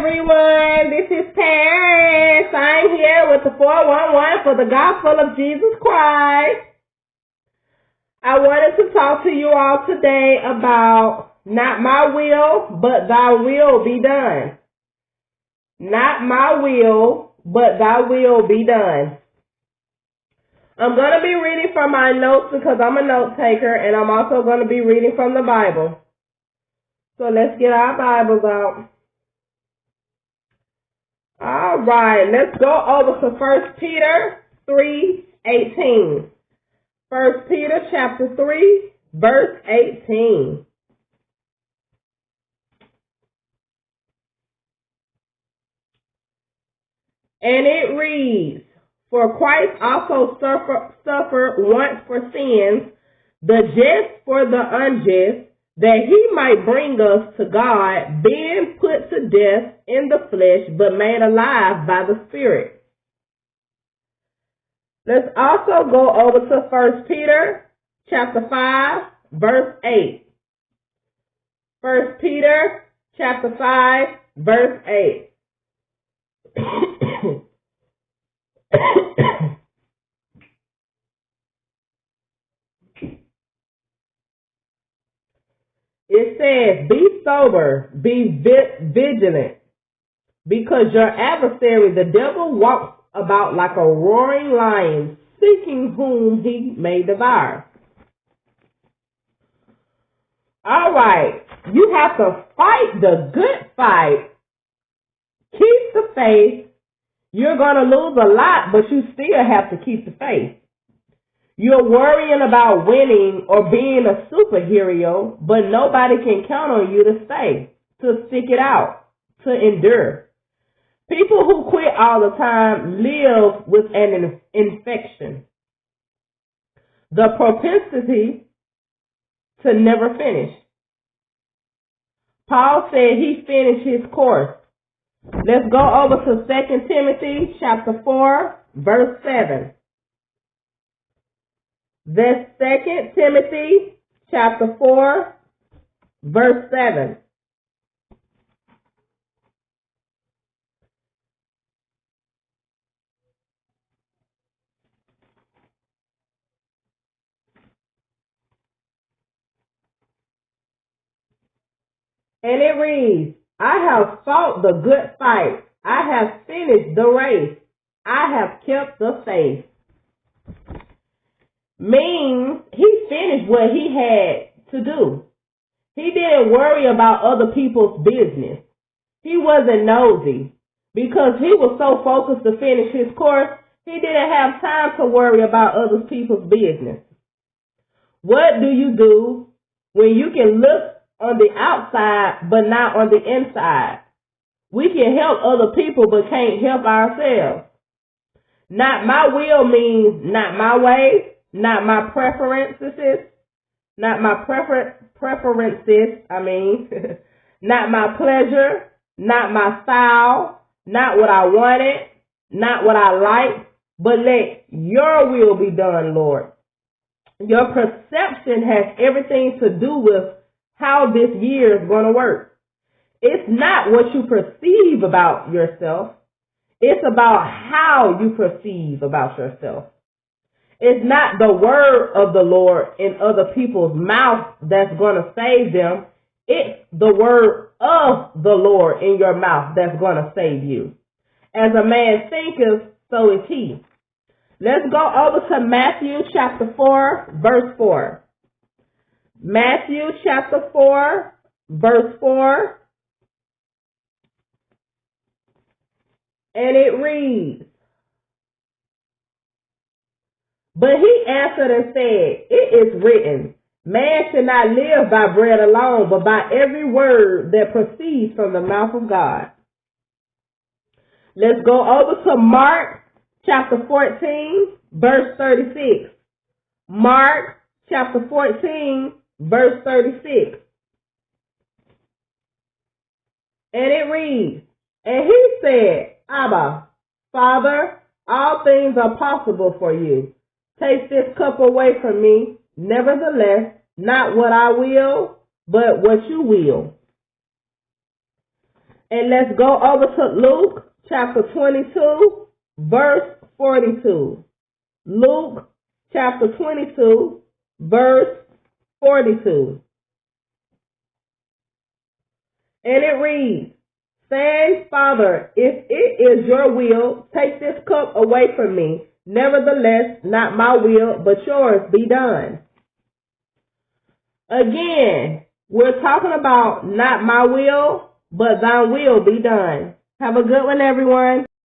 everyone. This is Paris. I'm here with the 411 for the Gospel of Jesus Christ. I wanted to talk to you all today about not my will, but thy will be done. Not my will, but thy will be done. I'm going to be reading from my notes because I'm a note taker, and I'm also going to be reading from the Bible. So let's get our Bibles out. All right, let's go over to 1 Peter 3:18. 1 Peter chapter 3, verse 18. And it reads, For Christ also suffered once for sins, the just for the unjust, that he might bring us to God, being put to death in the flesh, but made alive by the Spirit. Let's also go over to 1 Peter chapter 5, verse 8. 1 Peter chapter 5, verse 8. It says, Be sober, be vigilant, because your adversary, the devil, walks about like a roaring lion, seeking whom he may devour. All right, you have to fight the good fight. Keep the faith. You're going to lose a lot, but you still have to keep the faith. You're worrying about winning or being a superhero, but nobody can count on you to stay, to stick it out, to endure. People who quit all the time live with an infection, the propensity to never finish. Paul said he finished his course. Let's go over to 2 Timothy chapter 4, verse 7. That's 2 Timothy chapter 4, verse 7. And it reads, I have fought the good fight. I have finished the race. I have kept the faith. Means he finished what he had to do. He didn't worry about other people's business. He wasn't nosy. Because he was so focused to finish his course, he didn't have time to worry about other people's business. What do you do when you can look on the outside but not on the inside? We can help other people but can't help ourselves. Not my will means not my way, not my preferences, not my preferences, not my pleasure, not my style, not what I wanted, not what I like, but let your will be done, Lord. Your perception has everything to do with how this year is going to work. It's not what you perceive about yourself. It's about how you perceive about yourself. It's not the word of the Lord in other people's mouth that's going to save them. It's the word of the Lord in your mouth that's going to save you. As a man thinketh, so is he. Let's go over to Matthew chapter 4, verse 4. Matthew chapter 4, verse 4. And it reads, But he answered and said, It is written, Man should not live by bread alone, but by every word that proceeds from the mouth of God. Let's go over to Mark chapter 14, verse 36. Mark chapter 14, verse 36. And it reads, And he said, Abba, Father, all things are possible for you. Take this cup away from me. Nevertheless, not what I will, but what you will. And let's go over to Luke chapter 22, verse 42. Luke chapter 22, verse 42. And it reads, saying, Father, if it is your will, take this cup away from me. Nevertheless, not my will, but yours be done. Again, we're talking about not my will, but thy will be done. Have a good one, everyone.